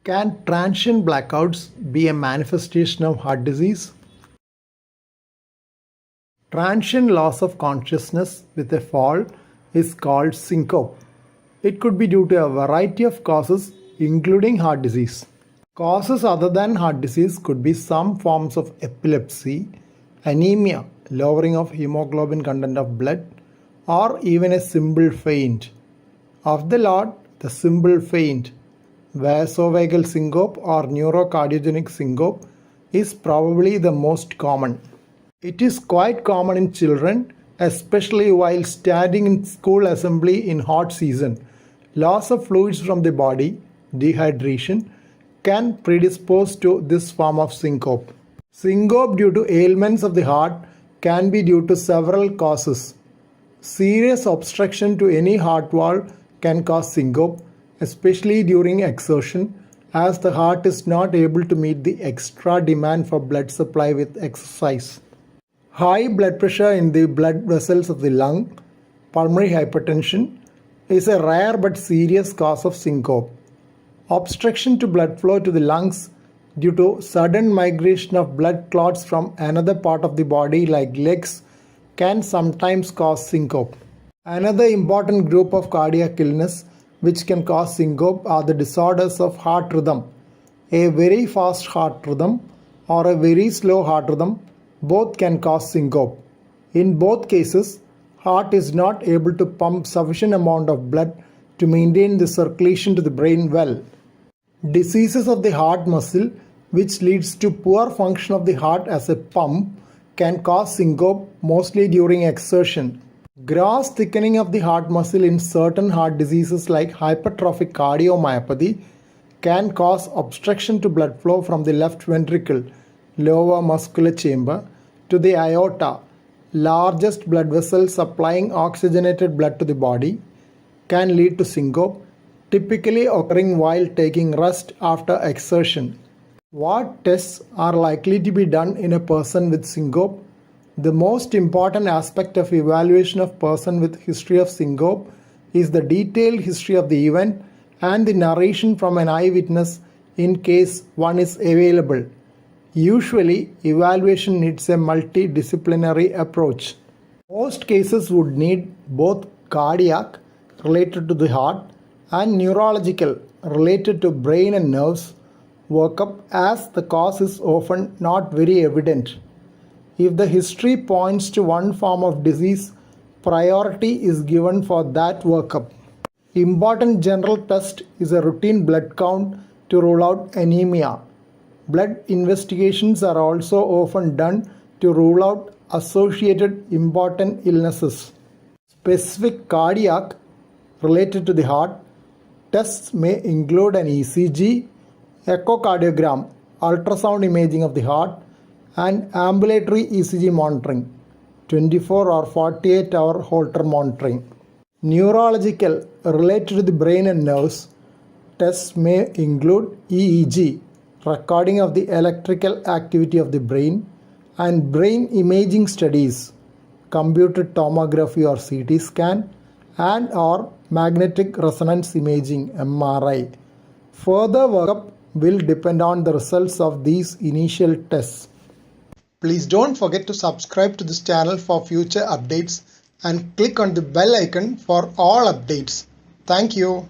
Can transient blackouts be a manifestation of heart disease? Transient loss of consciousness with a fall is called syncope. It could be due to a variety of causes, including heart disease. Causes other than heart disease could be some forms of epilepsy, anemia, lowering of hemoglobin content of blood, or even a simple faint. Of the lot, the simple faint, vasovagal syncope or neurocardiogenic syncope is probably the most common. It is quite common in children, especially while standing in school assembly in hot season. Loss of fluids from the body, dehydration, can predispose to this form of syncope. Syncope due to ailments of the heart can be due to several causes. Serious obstruction to any heart valve can cause syncope, especially during exertion, as the heart is not able to meet the extra demand for blood supply with exercise. High blood pressure in the blood vessels of the lung, pulmonary hypertension, is a rare but serious cause of syncope. Obstruction to blood flow to the lungs due to sudden migration of blood clots from another part of the body like legs can sometimes cause syncope. Another important group of cardiac illness which can cause syncope are the disorders of heart rhythm. A very fast heart rhythm or a very slow heart rhythm both can cause syncope. In both cases, heart is not able to pump sufficient amount of blood to maintain the circulation to the brain well. Diseases of the heart muscle, which leads to poor function of the heart as a pump, can cause syncope mostly during exertion. Gross thickening of the heart muscle in certain heart diseases like hypertrophic cardiomyopathy can cause obstruction to blood flow from the left ventricle, lower muscular chamber, to the aorta, largest blood vessel supplying oxygenated blood to the body, can lead to syncope, typically occurring while taking rest after exertion. What tests are likely to be done in a person with syncope? The most important aspect of evaluation of person with history of syncope is the detailed history of the event and the narration from an eyewitness in case one is available. Usually, evaluation needs a multidisciplinary approach. Most cases would need both cardiac, related to the heart, and neurological, related to brain and nerves, workup as the cause is often not very evident. If the history points to one form of disease, priority is given for that workup. Important general test is a routine blood count to rule out anemia. Blood investigations are also often done to rule out associated important illnesses. Specific cardiac, related to the heart, tests may include an ECG, echocardiogram, ultrasound imaging of the heart, and ambulatory ECG monitoring, 24 or 48-hour Holter monitoring. Neurological, related to the brain and nerves, tests may include EEG, recording of the electrical activity of the brain, and brain imaging studies, computed tomography or CT scan, and or magnetic resonance imaging MRI. Further workup will depend on the results of these initial tests. Please don't forget to subscribe to this channel for future updates and click on the bell icon for all updates. Thank you.